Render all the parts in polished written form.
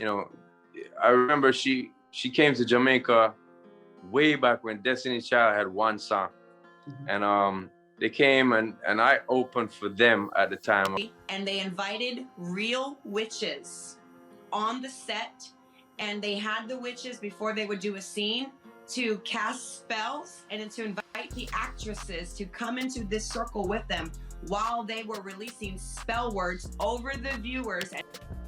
You know, I remember she came to Jamaica way back when Destiny's Child had one song. And they came and I opened for them at the time. And they invited real witches on the set, and they had the witches before they would do a scene to cast spells and then to invite the actresses to come into this circle with them while they were releasing spell words over the viewers.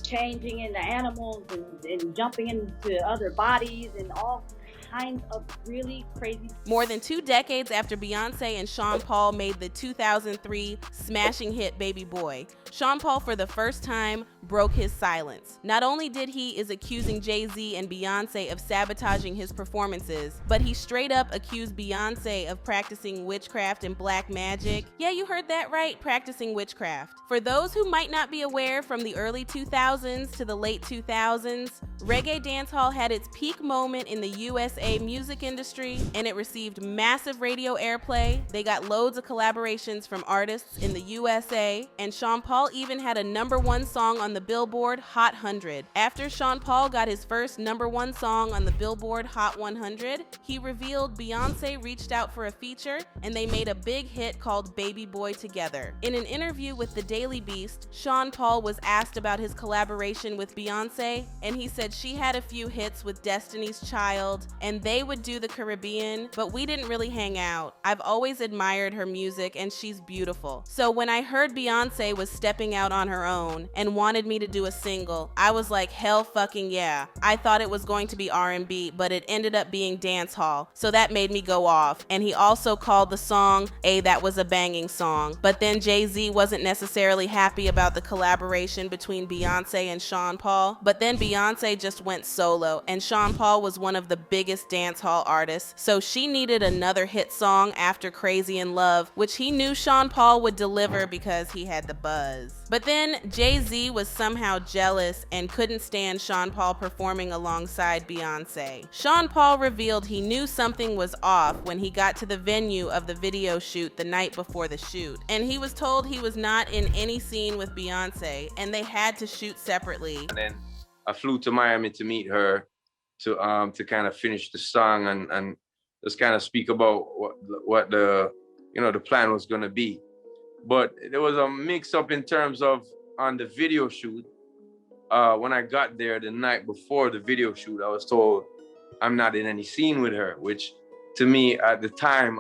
Changing into animals and jumping into other bodies and all kinds of really crazy. More than 2 decades after Beyonce and Sean Paul made the 2003 smashing hit Baby Boy, Sean Paul for the first time broke his silence. Not only did he is accusing Jay Z and Beyonce of sabotaging his performances, but he straight up accused Beyonce of practicing witchcraft and black magic. Yeah, you heard that right, practicing witchcraft. For those who might not be aware, from the early 2000s to the late 2000s, reggae dancehall had its peak moment in the U.S.A. music industry, and it received massive radio airplay. They got loads of collaborations from artists in the U.S.A., and Sean Paul even had a #1 song on the Billboard Hot 100. After Sean Paul got his first #1 song on the Billboard Hot 100, he revealed Beyonce reached out for a feature, and they made a big hit called Baby Boy together. In an interview with the Daily Beast, Sean Paul was asked about his collaboration with Beyonce, and he said she had a few hits with Destiny's Child, and they would do the Caribbean, but we didn't really hang out. I've always admired her music, and she's beautiful. So when I heard Beyonce was stepping out on her own and wanted me to do a single, I was like, hell fucking yeah. I thought it was going to be R&B, but it ended up being dancehall, so that made me go off. And he also called the song That Was a Banging Song. But then Jay Z wasn't necessarily happy about the collaboration between Beyonce and Sean Paul, but then Beyonce just went solo, and Sean Paul was one of the biggest dancehall artists, so she needed another hit song after Crazy in Love, which he knew Sean Paul would deliver because he had the buzz. But then Jay Z was somehow jealous and couldn't stand Sean Paul performing alongside Beyonce. Sean Paul revealed he knew something was off when he got to the venue of the video shoot the night before the shoot, and he was told he was not in any scene with Beyonce and they had to shoot separately. And then I flew to Miami to meet her to kind of finish the song and just kind of speak about what the the plan was going to be. But there was a mix up in terms of on the video shoot. When I got there the night before the video shoot, I was told I'm not in any scene with her, which to me at the time,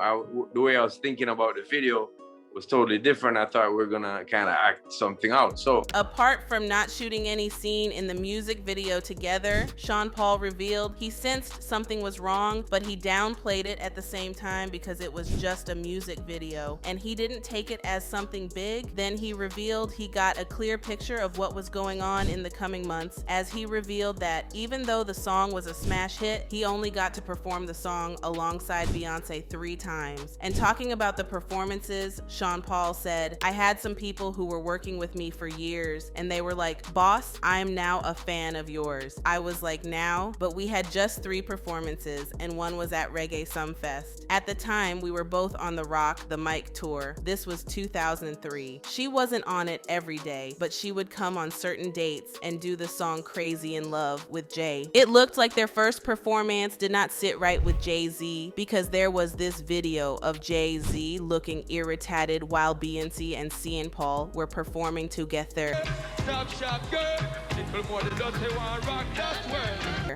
the way I was thinking about the video was totally different. I thought we were gonna kind of act something out. So apart from not shooting any scene in the music video together, Sean Paul revealed he sensed something was wrong, but he downplayed it at the same time because it was just a music video and he didn't take it as something big. Then he revealed he got a clear picture of what was going on in the coming months, as he revealed that even though the song was a smash hit, he only got to perform the song alongside Beyonce 3 times. And talking about the performances, Sean Paul said, I had some people who were working with me for years and they were like, boss, I'm now a fan of yours. I was like, now? But we had just 3 performances and one was at Reggae Sumfest. At the time, we were both on the Rock the Mic tour. This was 2003. She wasn't on it every day, but she would come on certain dates and do the song Crazy in Love with Jay. It looked like their first performance did not sit right with Jay Z because there was this video of Jay Z looking irritated while Beyonce and Sean Paul were performing together.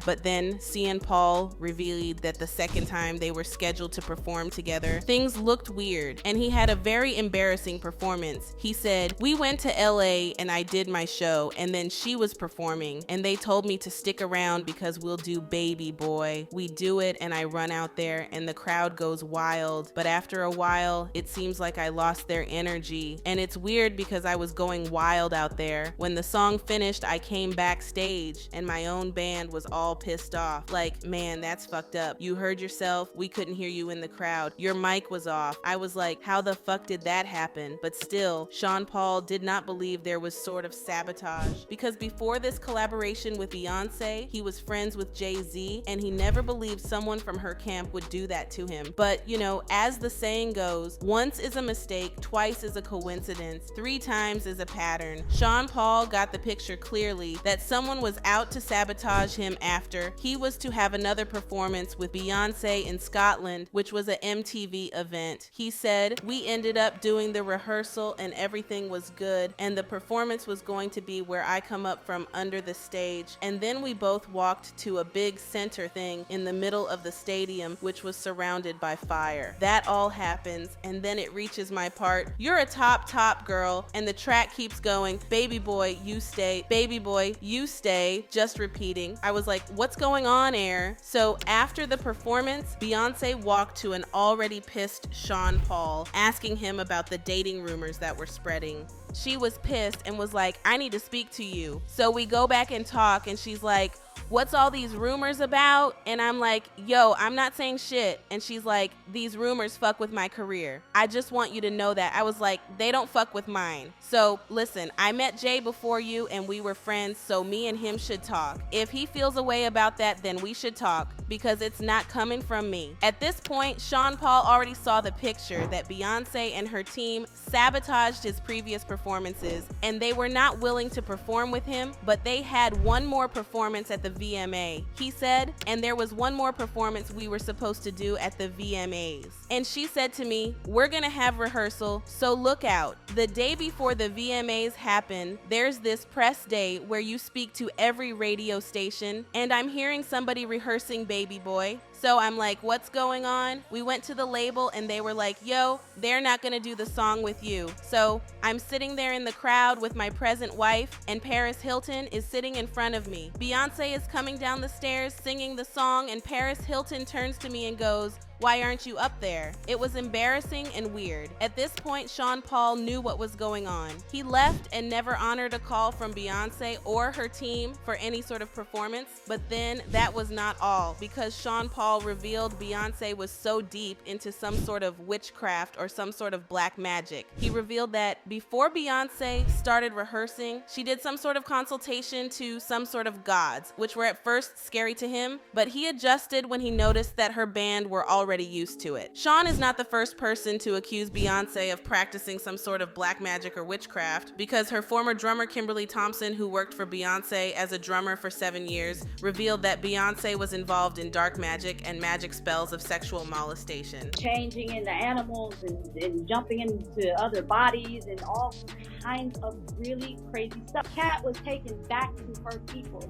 But then Sean Paul revealed that the second time they were scheduled to perform together, things looked weird and he had a very embarrassing performance. He said, we went to LA and I did my show and then she was performing and they told me to stick around because we'll do Baby Boy. We do it and I run out there and the crowd goes wild, but after a while it seems like I lost their energy, and it's weird because I was going wild out there. When the song finished, I came backstage and my own band was all all pissed off. Like, man, that's fucked up. You heard yourself. We couldn't hear you in the crowd. Your mic was off. I was like, how the fuck did that happen? But still, Sean Paul did not believe there was sort of sabotage, because before this collaboration with Beyonce, he was friends with Jay Z, and he never believed someone from her camp would do that to him. But, you know, as the saying goes, once is a mistake, twice is a coincidence, 3 times is a pattern. Sean Paul got the picture clearly that someone was out to sabotage him after he was to have another performance with Beyonce in Scotland, which was an MTV event. He said, "We ended up doing the rehearsal and everything was good, and the performance was going to be where I come up from under the stage, and then we both walked to a big center thing in the middle of the stadium, which was surrounded by fire. That all happens, and then it reaches my part. You're a top girl," and the track keeps going. "Baby boy, you stay. Baby boy, you stay." Just repeating. I was like, what's going on, Air? So after the performance, Beyonce walked to an already pissed Sean Paul, asking him about the dating rumors that were spreading. She was pissed and was like, "I need to speak to you." So we go back and talk, and she's like, "What's all these rumors about?" And I'm like, "Yo, I'm not saying shit." And she's like, "These rumors fuck with my career. I just want you to know that." I was like, "They don't fuck with mine. So listen, I met Jay before you and we were friends, so me and him should talk. If he feels a way about that, then we should talk, because it's not coming from me." At this point, Sean Paul already saw the picture that Beyonce and her team sabotaged his previous performances, and they were not willing to perform with him, but they had one more performance at the VMA. He said, "And there was one more performance we were supposed to do at the VMAs." And she said to me, "We're gonna have rehearsal, so look out. The day before the VMAs happen, there's this press day where you speak to every radio station, and I'm hearing somebody rehearsing Baby Boy." So I'm like, what's going on? We went to the label and they were like, "Yo, they're not gonna do the song with you." So I'm sitting there in the crowd with my present wife, and Paris Hilton is sitting in front of me. Beyonce is coming down the stairs singing the song, and Paris Hilton turns to me and goes, "Why aren't you up there?" It was embarrassing and weird. At this point, Sean Paul knew what was going on. He left and never honored a call from Beyonce or her team for any sort of performance. But then that was not all, because Sean Paul revealed Beyonce was so deep into some sort of witchcraft or some sort of black magic. He revealed that before Beyonce started rehearsing, she did some sort of consultation to some sort of gods, which were at first scary to him, but he adjusted when he noticed that her band were already used to it. Sean is not the first person to accuse Beyonce of practicing some sort of black magic or witchcraft, because her former drummer Kimberly Thompson, who worked for Beyonce as a drummer for 7 years, revealed that Beyonce was involved in dark magic and magic spells of sexual molestation. Changing into animals and jumping into other bodies and all kinds of really crazy stuff. Cat was taken back to her people,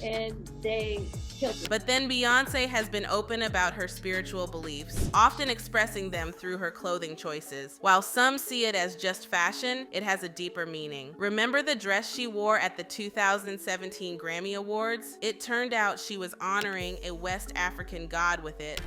and they killed her. But then Beyonce has been open about her spiritual beliefs, often expressing them through her clothing choices. While some see it as just fashion, it has a deeper meaning. Remember the dress she wore at the 2017 Grammy Awards? It turned out she was honoring a West African god with it.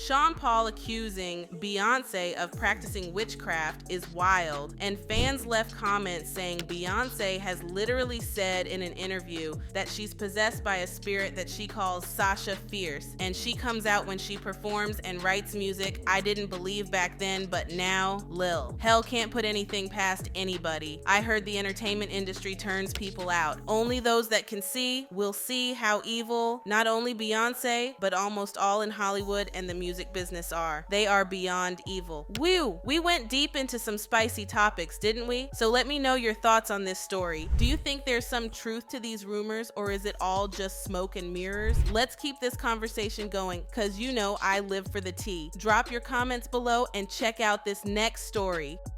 Sean Paul accusing Beyonce of practicing witchcraft is wild, and fans left comments saying Beyonce has literally said in an interview that she's possessed by a spirit that she calls Sasha Fierce, and she comes out when she performs and writes music I didn't believe back then, but now, Lil. Hell can't put anything past anybody. I heard the entertainment industry turns people out. Only those that can see will see how evil not only Beyonce, but almost all in Hollywood and the music business are. They are beyond evil. Woo! We went deep into some spicy topics, didn't we? So let me know your thoughts on this story. Do you think there's some truth to these rumors, or is it all just smoke and mirrors? Let's keep this conversation going, cause you know I live for the tea. Drop your comments below and check out this next story.